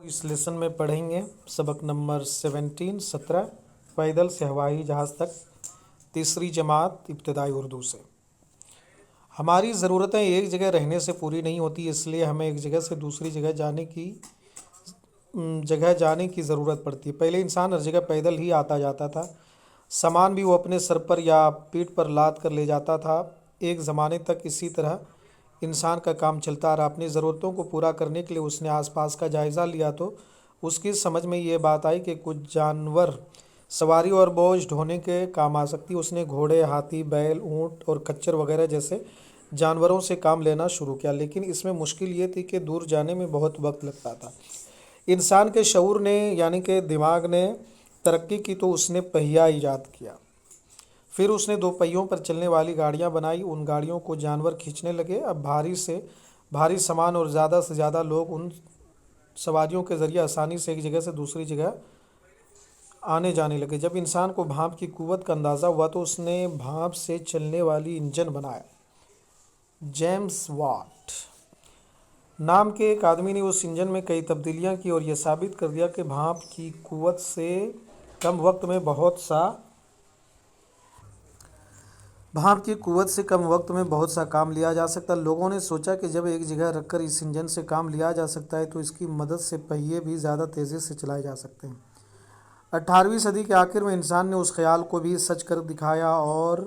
اس lesson میں پڑھیں گے سبق نمبر 17 پیدل سے ہوائی جہاز تک، تیسری جماعت ابتدائی اردو سے۔ ہماری ضرورتیں ایک جگہ رہنے سے پوری نہیں ہوتی، اس لیے ہمیں ایک جگہ سے دوسری جگہ جانے کی ضرورت پڑتی ہے۔ پہلے انسان ہر جگہ پیدل ہی آتا جاتا تھا، سامان بھی وہ اپنے سر پر یا پیٹھ پر لاد کر لے جاتا تھا۔ ایک زمانے تک اسی طرح انسان کا کام چلتا رہا۔ اپنی ضرورتوں کو پورا کرنے کے لیے اس نے آس پاس کا جائزہ لیا تو اس کی سمجھ میں یہ بات آئی کہ کچھ جانور سواری اور بوجھ ڈھونے کے کام آ سکتی۔ اس نے گھوڑے، ہاتھی، بیل، اونٹ اور کچر وغیرہ جیسے جانوروں سے کام لینا شروع کیا، لیکن اس میں مشکل یہ تھی کہ دور جانے میں بہت وقت لگتا تھا۔ انسان کے شعور نے یعنی کہ دماغ نے ترقی کی تو اس نے پہیہ ایجاد کیا۔ پھر اس نے 2 پہیوں پر چلنے والی گاڑیاں بنائی۔ ان گاڑیوں کو جانور کھینچنے لگے۔ اب بھاری سے بھاری سامان اور زیادہ سے زیادہ لوگ ان سواریوں کے ذریعے آسانی سے ایک جگہ سے دوسری جگہ آنے جانے لگے۔ جب انسان کو بھانپ کی قوت کا اندازہ ہوا تو اس نے بھانپ سے چلنے والی انجن بنایا۔ جیمز واٹ نام کے ایک آدمی نے اس انجن میں کئی تبدیلیاں کی اور یہ ثابت کر دیا کہ بھانپ کی قوت سے کم وقت میں بہت سا کام لیا جا سکتا۔ لوگوں نے سوچا کہ جب ایک جگہ رکھ کر اس انجن سے کام لیا جا سکتا ہے تو اس کی مدد سے پہیے بھی زیادہ تیزی سے چلائے جا سکتے ہیں۔ 18ویں صدی کے آخر میں انسان نے اس خیال کو بھی سچ کر دکھایا اور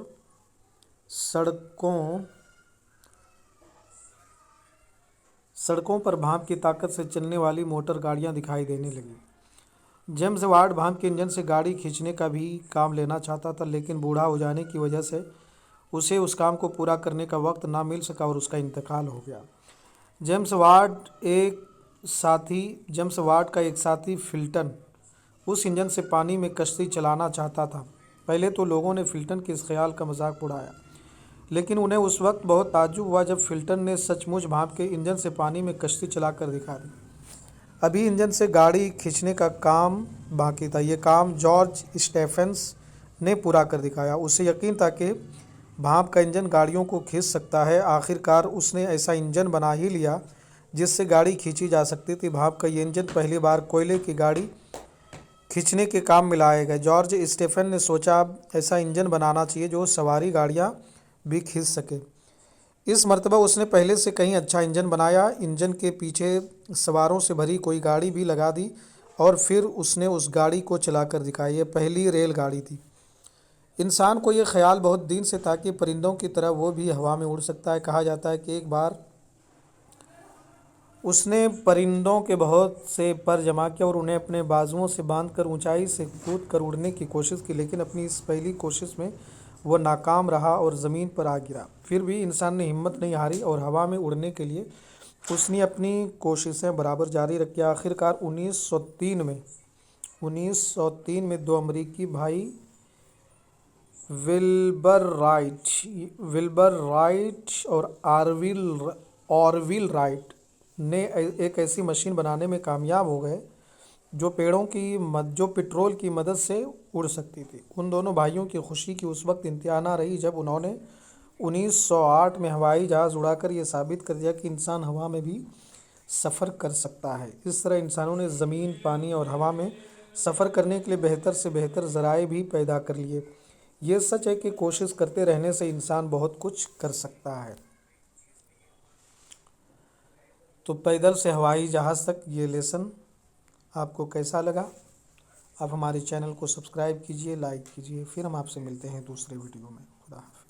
سڑکوں پر بھانپ کی طاقت سے چلنے والی موٹر گاڑیاں دکھائی دینے لگیں۔ جیمز واٹ بھانپ کے انجن سے گاڑی کھینچنے کا بھی کام لینا چاہتا تھا، لیکن بوڑھا ہو جانے کی وجہ سے اسے اس کام کو پورا کرنے کا وقت نہ مل سکا اور اس کا انتقال ہو گیا۔ جیمز واٹ کا ایک ساتھی فلٹن اس انجن سے پانی میں کشتی چلانا چاہتا تھا۔ پہلے تو لوگوں نے فلٹن کے اس خیال کا مذاق اڑایا، لیکن انہیں اس وقت بہت تعجب ہوا جب فلٹن نے سچ مچ بھانپ کے انجن سے پانی میں کشتی چلا کر دکھا دی۔ ابھی انجن سے گاڑی کھینچنے کا کام باقی تھا۔ یہ کام جارج اسٹیفنس نے پورا کر دکھایا۔ اسے یقین تھا کہ بھانپ کا انجن گاڑیوں کو کھینچ سکتا ہے۔ آخر کار اس نے ایسا انجن بنا ہی لیا جس سے گاڑی کھینچی جا سکتی تھی۔ بھانپ کا یہ انجن پہلی بار کوئلے کی گاڑی کھینچنے کے کام میں لایا گیا۔ جارج اسٹیفن نے سوچا اب ایسا انجن بنانا چاہیے جو سواری گاڑیاں بھی کھینچ سکے۔ اس مرتبہ اس نے پہلے سے کہیں اچھا انجن بنایا۔ انجن کے پیچھے سواروں سے بھری کوئی گاڑی بھی لگا دی اور پھر اس نے اس گاڑی کو چلا کر دکھایا۔ یہ پہلی ریل گاڑی تھی۔ انسان کو یہ خیال بہت دن سے تھا کہ پرندوں کی طرح وہ بھی ہوا میں اڑ سکتا ہے۔ کہا جاتا ہے کہ ایک بار اس نے پرندوں کے بہت سے پر جمع کیا اور انہیں اپنے بازوؤں سے باندھ کر اونچائی سے کود کر اڑنے کی کوشش کی، لیکن اپنی اس پہلی کوشش میں وہ ناکام رہا اور زمین پر آ گرا۔ پھر بھی انسان نے ہمت نہیں ہاری اور ہوا میں اڑنے کے لیے اس نے اپنی کوششیں برابر جاری رکھی۔ آخر کار 1903 میں 2 امریکی بھائی ولبر رائٹ اور آرویل رائٹ نے ایک ایسی مشین بنانے میں کامیاب ہو گئے جو پٹرول کی مدد سے اڑ سکتی تھی۔ ان دونوں بھائیوں کی خوشی کی اس وقت انتہا نہ رہی جب انہوں نے 1908 میں ہوائی جہاز اڑا کر یہ ثابت کر دیا کہ انسان ہوا میں بھی سفر کر سکتا ہے۔ اس طرح انسانوں نے زمین، پانی اور ہوا میں سفر کرنے کے لیے بہتر سے بہتر ذرائع بھی پیدا کر لیے۔ یہ سچ ہے کہ کوشش کرتے رہنے سے انسان بہت کچھ کر سکتا ہے۔ تو پیدل سے ہوائی جہاز تک یہ لیسن آپ کو کیسا لگا؟ آپ ہمارے چینل کو سبسکرائب کیجئے، لائک کیجئے۔ پھر ہم آپ سے ملتے ہیں دوسرے ویڈیو میں۔ خدا حافظ۔